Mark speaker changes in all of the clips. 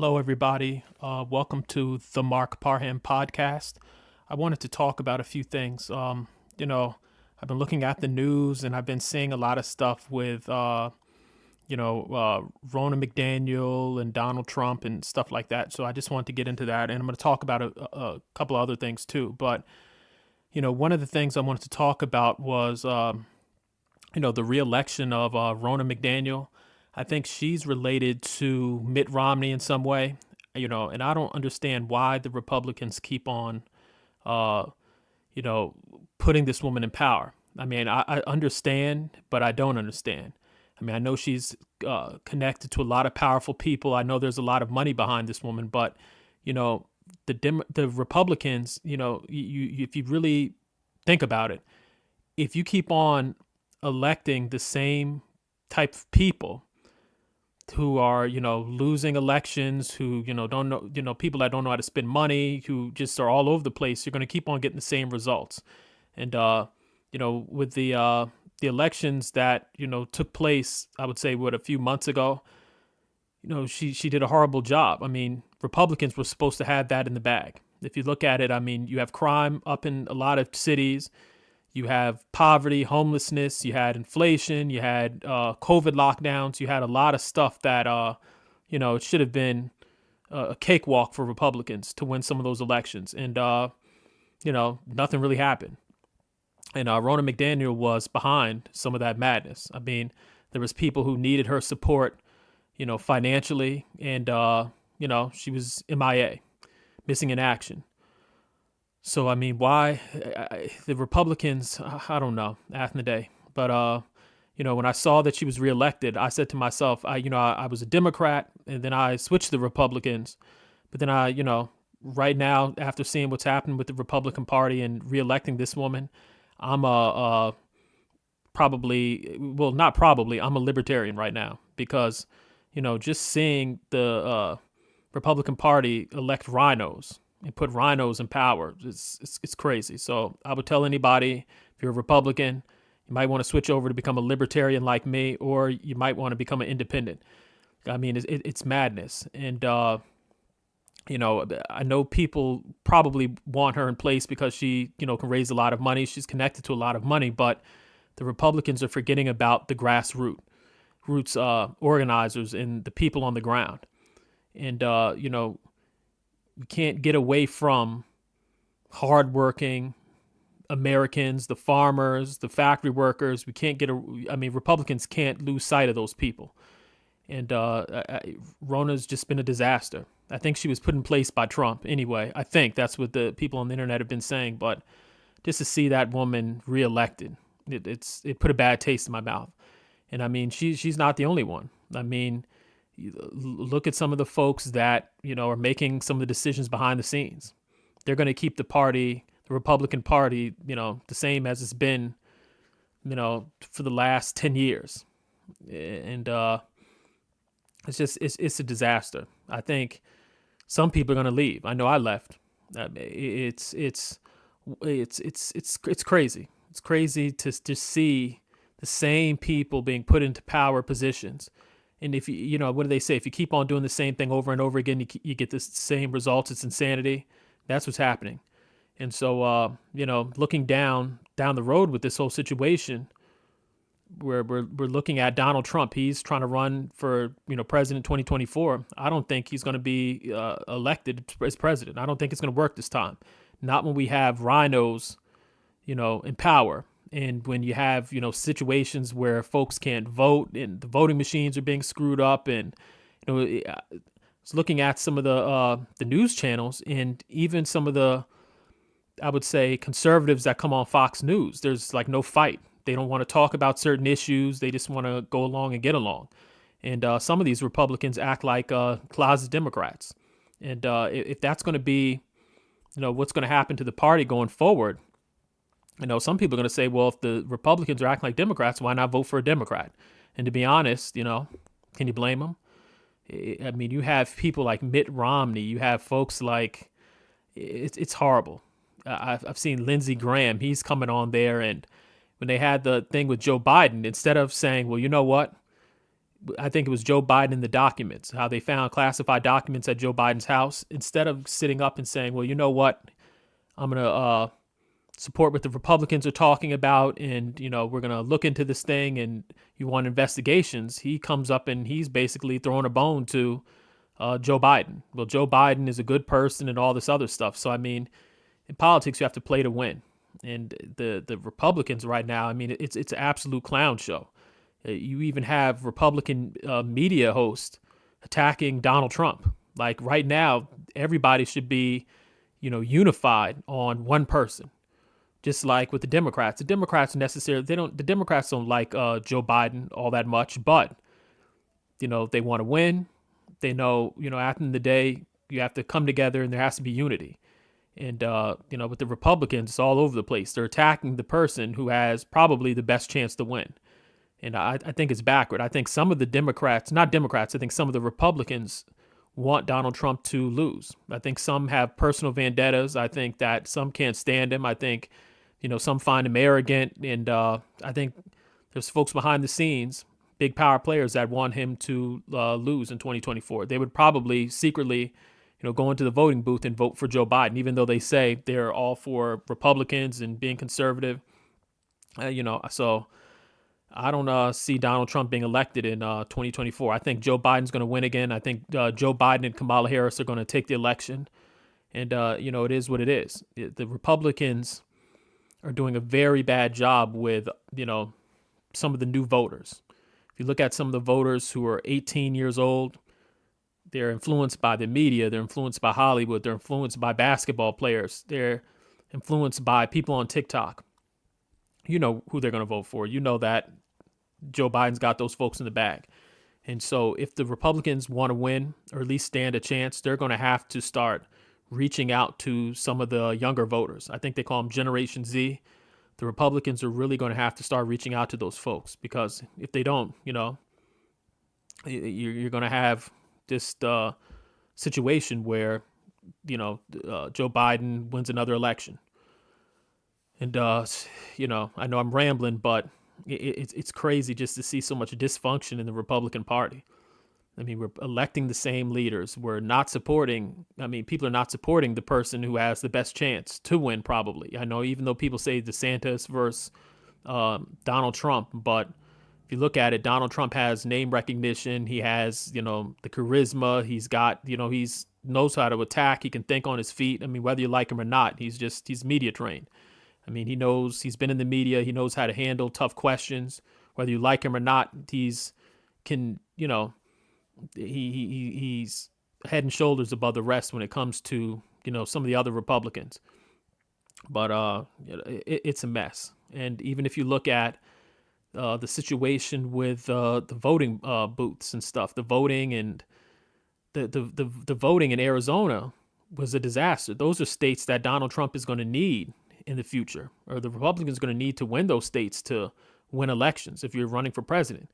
Speaker 1: Hello, everybody. Welcome to the Mark Parham podcast. I wanted to talk about a few things. I've been looking at the news and I've been seeing a lot of stuff with, Ronna McDaniel and Donald Trump and stuff like that. So I just wanted to get into that. And I'm going to talk about a couple of other things too. But, one of the things I wanted to talk about was, the reelection of Ronna McDaniel. I think she's related to Mitt Romney in some way, and I don't understand why the Republicans keep on, uh, you know, putting this woman in power. I mean, I understand, but I don't understand. I mean, I know she's connected to a lot of powerful people. I know there's a lot of money behind this woman, but, you know, the Republicans, if you really think about it, if you keep on electing the same type of people who are, losing elections, who, don't know, people that don't know how to spend money, who just are all over the place, you're going to keep on getting the same results. And, with the elections that, took place, I would say, a few months ago, she did a horrible job. I mean, Republicans were supposed to have that in the bag. If you look at it, I mean, you have crime up in a lot of cities. You have poverty, homelessness, you had inflation, you had COVID lockdowns, you had a lot of stuff that, it should have been a cakewalk for Republicans to win some of those elections. And, nothing really happened. And Ronna McDaniel was behind some of that madness. I mean, there was people who needed her support, financially. And, she was MIA, missing in action. So, I mean, why the Republicans, I don't know, after the day. But, when I saw that she was reelected, I said to myself, I was a Democrat and then I switched to the Republicans. But then right now, after seeing what's happened with the Republican Party and reelecting this woman, I'm I'm a libertarian right now because, just seeing the Republican Party elect rhinos and put rhinos in power. It's crazy. So I would tell anybody, if you're a Republican, you might want to switch over to become a libertarian like me, or you might want to become an independent. I mean, it's madness. And, I know people probably want her in place because she, can raise a lot of money. She's connected to a lot of money, but the Republicans are forgetting about the roots organizers and the people on the ground. And, we can't get away from hardworking Americans, the farmers, the factory workers. Republicans can't lose sight of those people. And Rona's just been a disaster. I think she was put in place by Trump anyway. I think that's what the people on the internet have been saying. But just to see that woman reelected, it put a bad taste in my mouth. And I mean, she's not the only one. I mean, look at some of the folks that, are making some of the decisions behind the scenes. They're going to keep the Republican Party, the same as it's been, for the last 10 years. And it's a disaster. I think some people are going to leave. I know I left. It's crazy. It's crazy to just see the same people being put into power positions. And if what do they say? If you keep on doing the same thing over and over again, you get the same results. It's insanity. That's what's happening. And so, looking down the road with this whole situation, we're looking at Donald Trump. He's trying to run for, president 2024. I don't think he's going to be elected as president. I don't think it's going to work this time. Not when we have rhinos, in power. And when you have, situations where folks can't vote and the voting machines are being screwed up, and, I was looking at some of the news channels and even some of the, I would say, conservatives that come on Fox News. There's like no fight. They don't want to talk about certain issues. They just want to go along and get along. And some of these Republicans act like closet Democrats. And if that's going to be, what's going to happen to the party going forward, some people are going to say, well, if the Republicans are acting like Democrats, why not vote for a Democrat? And to be honest, can you blame them? I mean, you have people like Mitt Romney. You have folks like, it's horrible. I've seen Lindsey Graham. He's coming on there. And when they had the thing with Joe Biden, instead of saying, well, you know what? I think it was Joe Biden in the documents, how they found classified documents at Joe Biden's house. Instead of sitting up and saying, well, you know what, I'm going to support what the Republicans are talking about, and we're going to look into this thing, and you want investigations, he comes up and he's basically throwing a bone to Joe Biden. Well, Joe Biden is a good person and all this other stuff. So I mean, in politics, you have to play to win. And the Republicans right now, I mean, it's an absolute clown show. You even have Republican media hosts attacking Donald Trump. Like right now, everybody should be, unified on one person. Just like with the Democrats, the Democrats don't like Joe Biden all that much, but they want to win. They know, at the end of the day, you have to come together and there has to be unity. And, with the Republicans, it's all over the place. They're attacking the person who has probably the best chance to win. And I think it's backward. I think some of the I think some of the Republicans want Donald Trump to lose. I think some have personal vendettas. I think that some can't stand him. I think, some find him arrogant. And I think there's folks behind the scenes, big power players that want him to lose in 2024. They would probably secretly, go into the voting booth and vote for Joe Biden, even though they say they're all for Republicans and being conservative. So I don't see Donald Trump being elected in 2024. I think Joe Biden's going to win again. I think Joe Biden and Kamala Harris are going to take the election. And, it is what it is. The Republicans are doing a very bad job with, some of the new voters. If you look at some of the voters who are 18 years old, they're influenced by the media. They're influenced by Hollywood. They're influenced by basketball players. They're influenced by people on TikTok. You know who they're going to vote for. You know that Joe Biden's got those folks in the bag. And so if the Republicans want to win or at least stand a chance, they're going to have to start reaching out to some of the younger voters. I think they call them Generation Z. The Republicans are really going to have to start reaching out to those folks, because if they don't, you're going to have this situation where, Joe Biden wins another election. And, I know I'm rambling, but it's crazy just to see so much dysfunction in the Republican Party. I mean, we're electing the same leaders. People are not supporting the person who has the best chance to win, probably. I know, even though people say DeSantis versus Donald Trump, but if you look at it, Donald Trump has name recognition. He has, the charisma. He's got, he's knows how to attack. He can think on his feet. I mean, whether you like him or not, he's media trained. I mean, he's been in the media. He knows how to handle tough questions. Whether you like him or not, he's head and shoulders above the rest when it comes to, some of the other Republicans. But it's a mess. And even if you look at the situation with the voting booths and stuff, the voting and the voting in Arizona was a disaster. Those are states that Donald Trump is going to need in the future, or the Republicans are going to need to win those states to win elections if you're running for president.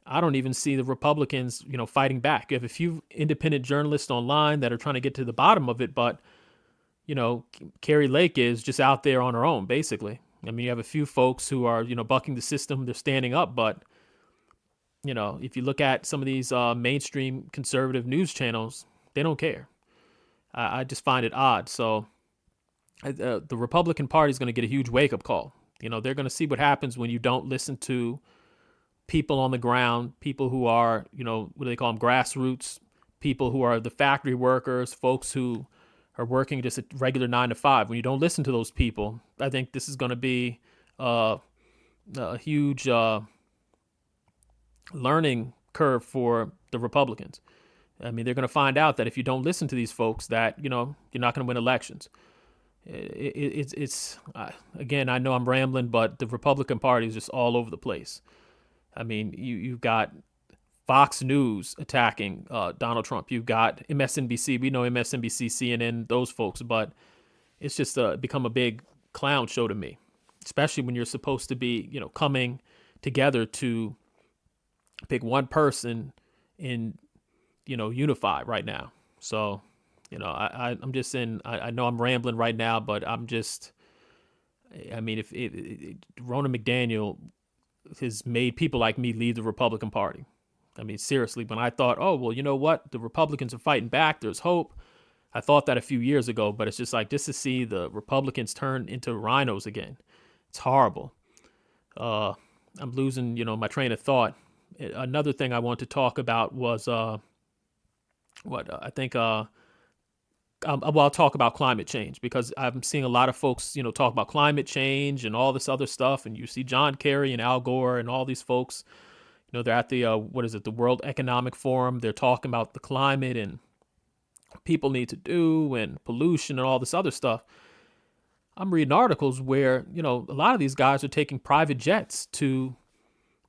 Speaker 1: I don't even see the Republicans, fighting back. You have a few independent journalists online that are trying to get to the bottom of it, but, Carrie Lake is just out there on her own, basically. I mean, you have a few folks who are, bucking the system. They're standing up, but, if you look at some of these mainstream conservative news channels, they don't care. I just find it odd. So the Republican Party is going to get a huge wake-up call. They're going to see what happens when you don't listen to people on the ground, people who are, what do they call them, grassroots, people who are the factory workers, folks who are working just a regular 9 to 5. When you don't listen to those people, I think this is going to be a huge learning curve for the Republicans. I mean, they're going to find out that if you don't listen to these folks, that, you're not going to win elections. It's again, I know I'm rambling, but the Republican Party is just all over the place. I mean, you've got Fox News attacking Donald Trump. You've got MSNBC. We know MSNBC, CNN, those folks, but it's just become a big clown show to me, especially when you're supposed to be, coming together to pick one person and, unify right now. So, I'm just saying, I know I'm rambling right now, but I mean, if Ronna McDaniel has made people like me leave the Republican Party. I mean, seriously, when I thought, oh, well, you know what? The Republicans are fighting back. There's hope. I thought that a few years ago, but it's just like just to see the Republicans turn into rhinos again. It's horrible. Uh, I'm losing, my train of thought. Another thing I want to talk about was what I think. Well, I'll talk about climate change because I'm seeing a lot of folks, talk about climate change and all this other stuff. And you see John Kerry and Al Gore and all these folks, they're at the, what is it, the World Economic Forum. They're talking about the climate and people need to do and pollution and all this other stuff. I'm reading articles where, a lot of these guys are taking private jets to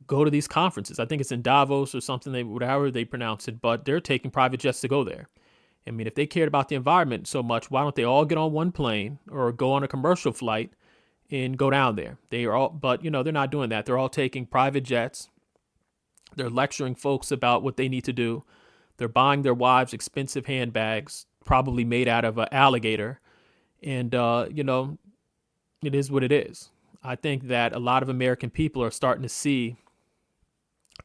Speaker 1: go to these conferences. I think it's in Davos or something, whatever they pronounce it, but they're taking private jets to go there. I mean, if they cared about the environment so much, why don't they all get on one plane or go on a commercial flight and go down there? They are all, but they're not doing that. They're all taking private jets. They're lecturing folks about what they need to do. They're buying their wives expensive handbags, probably made out of an alligator. And, it is what it is. I think that a lot of American people are starting to see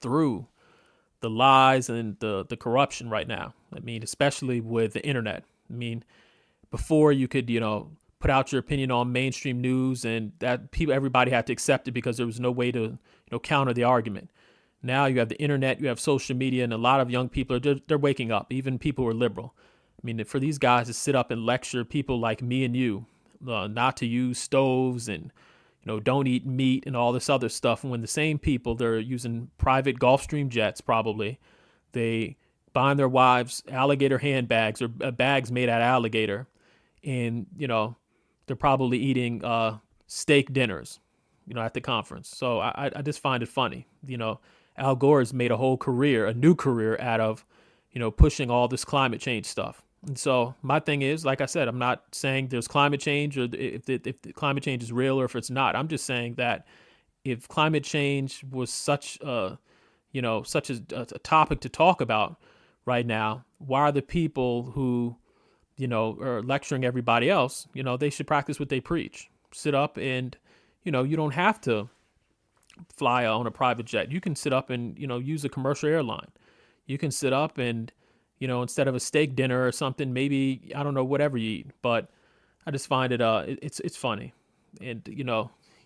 Speaker 1: through the lies and the corruption right now. I mean, especially with the internet. I mean, before you could, put out your opinion on mainstream news and that everybody had to accept it because there was no way to, counter the argument. Now you have the internet, you have social media, and a lot of young people they're waking up. Even people who are liberal. I mean, for these guys to sit up and lecture people like me and you, not to use stoves and don't eat meat and all this other stuff. And when the same people, they're using private Gulfstream jets, probably they buying their wives alligator handbags or bags made out of alligator, and they're probably eating steak dinners, at the conference. So I just find it funny. Al Gore has made a whole career, a new career out of, pushing all this climate change stuff. And so my thing is, like I said, I'm not saying there's climate change or if the climate change is real or if it's not. I'm just saying that if climate change was such such a topic to talk about right now, why are the people who, are lecturing everybody else, they should practice what they preach. Sit up and, you don't have to fly on a private jet. You can sit up and, use a commercial airline. You can sit up and, instead of a steak dinner or something, maybe, I don't know, whatever you eat. But I just find it's funny. And,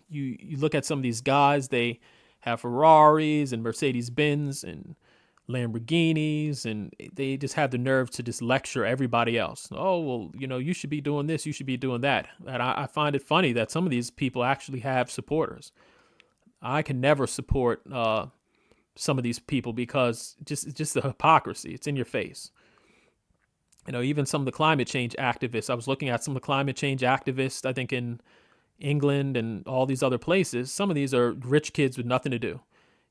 Speaker 1: you look at some of these guys, they have Ferraris and Mercedes Benz and Lamborghinis, and they just have the nerve to just lecture everybody else. Oh, well, you should be doing this, you should be doing that. And I find it funny that some of these people actually have supporters. I can never support some of these people because it's just the hypocrisy. It's in your face. Even some of the climate change activists. I was looking at some of the climate change activists, I think in England and all these other places. Some of these are rich kids with nothing to do.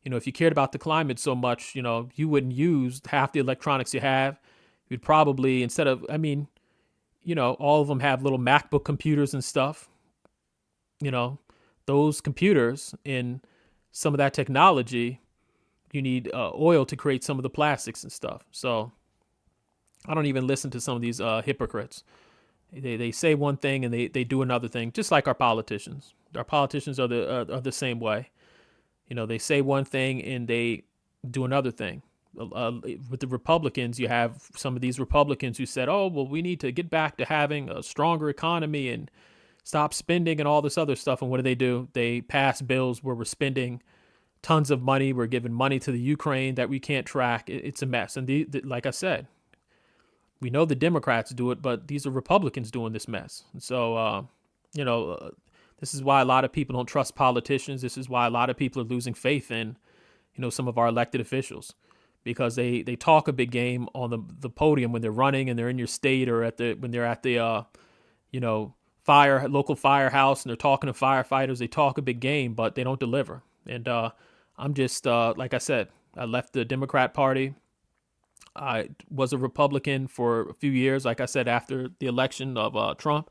Speaker 1: If you cared about the climate so much, you wouldn't use half the electronics you have. You'd probably, instead of, all of them have little MacBook computers and stuff. Those computers and some of that technology, you need oil to create some of the plastics and stuff. So I don't even listen to some of these hypocrites. They say one thing and they do another thing, just like our politicians. Our politicians are the same way. They say one thing and they do another thing. With the Republicans, you have some of these Republicans who said, oh, well, we need to get back to having a stronger economy and stop spending and all this other stuff. And what do? They pass bills where we're spending tons of money. We're giving money to the Ukraine that we can't track. It's a mess. And like I said, we know the Democrats do it, but these are Republicans doing this mess. And so, this is why a lot of people don't trust politicians. This is why a lot of people are losing faith in, some of our elected officials, because they talk a big game on the podium when they're running and they're in your state or when they're at the, local firehouse and they're talking to firefighters. They talk a big game, but they don't deliver. And I'm just, like I said, I left the Democrat Party. I was a Republican for a few years, like I said, after the election of Trump.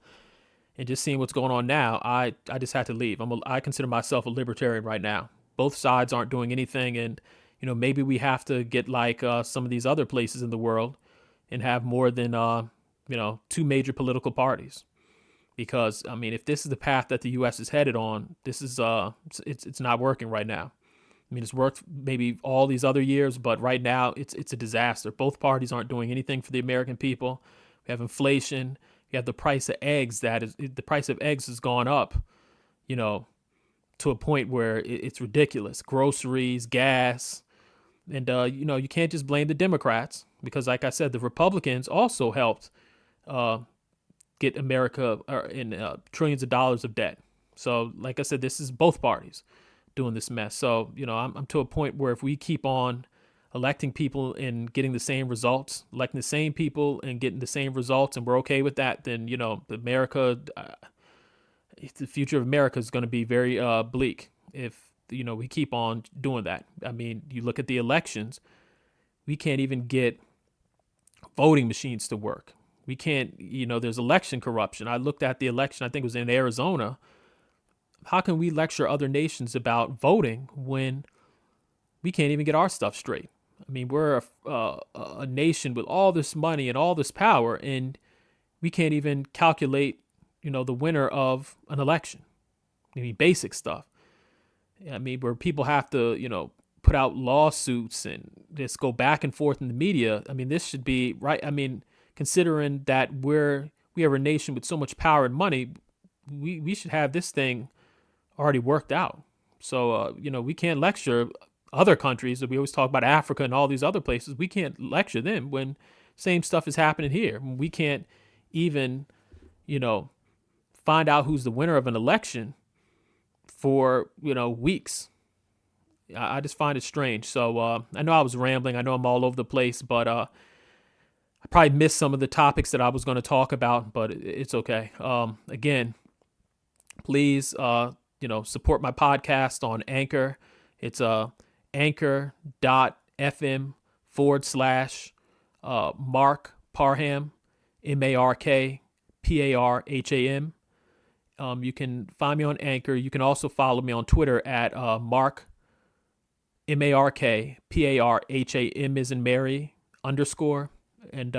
Speaker 1: And just seeing what's going on now, I just had to leave. I consider myself a libertarian right now. Both sides aren't doing anything. And, maybe we have to get like some of these other places in the world and have more than, two major political parties. Because, if this is the path that the U.S. is headed on, this is it's not working right now. I mean, it's worked maybe all these other years, but right now it's a disaster. Both parties aren't doing anything for the American people. We have inflation. We have the price of eggs the price of eggs has gone up, you know, to a point where it's ridiculous. Groceries, gas, and you can't just blame the Democrats because, like I said, the Republicans also helped uh, get America in trillions of dollars of debt. So, like I said, this is both parties doing this mess. So, I'm to a point where if we keep on electing people and getting the same results, electing the same people and getting the same results, and we're okay with that, then, America, the future of America is going to be very bleak if, we keep on doing that. I mean, you look at the elections, we can't even get voting machines to work. We can't, there's election corruption. I looked at the election, I think it was in Arizona. How can we lecture other nations about voting when we can't even get our stuff straight? I mean, we're a nation with all this money and all this power, and we can't even calculate, the winner of an election. I mean, basic stuff. I mean, where people have to, put out lawsuits and just go back and forth in the media. I mean, this should be right. I mean, considering that we are a nation with so much power and money, we should have this thing already worked out. So, we can't lecture other countries. We always talk about Africa and all these other places. We can't lecture them when same stuff is happening here. We can't even, find out who's the winner of an election for, weeks. I just find it strange. So I know I was rambling. I know I'm all over the place, but I probably missed some of the topics that I was going to talk about, but it's okay. Again, please, support my podcast on Anchor. It's anchor.fm/Mark Parham, MarkParham. You can find me on Anchor. You can also follow me on Twitter at Mark, MarkParham as in Mary _ and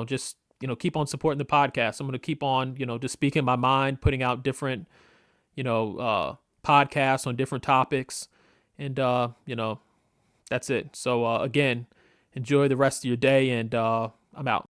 Speaker 1: just keep on supporting the podcast. I'm going to keep on just speaking my mind, putting out different podcasts on different topics, and that's it. So again, enjoy the rest of your day, and I'm out.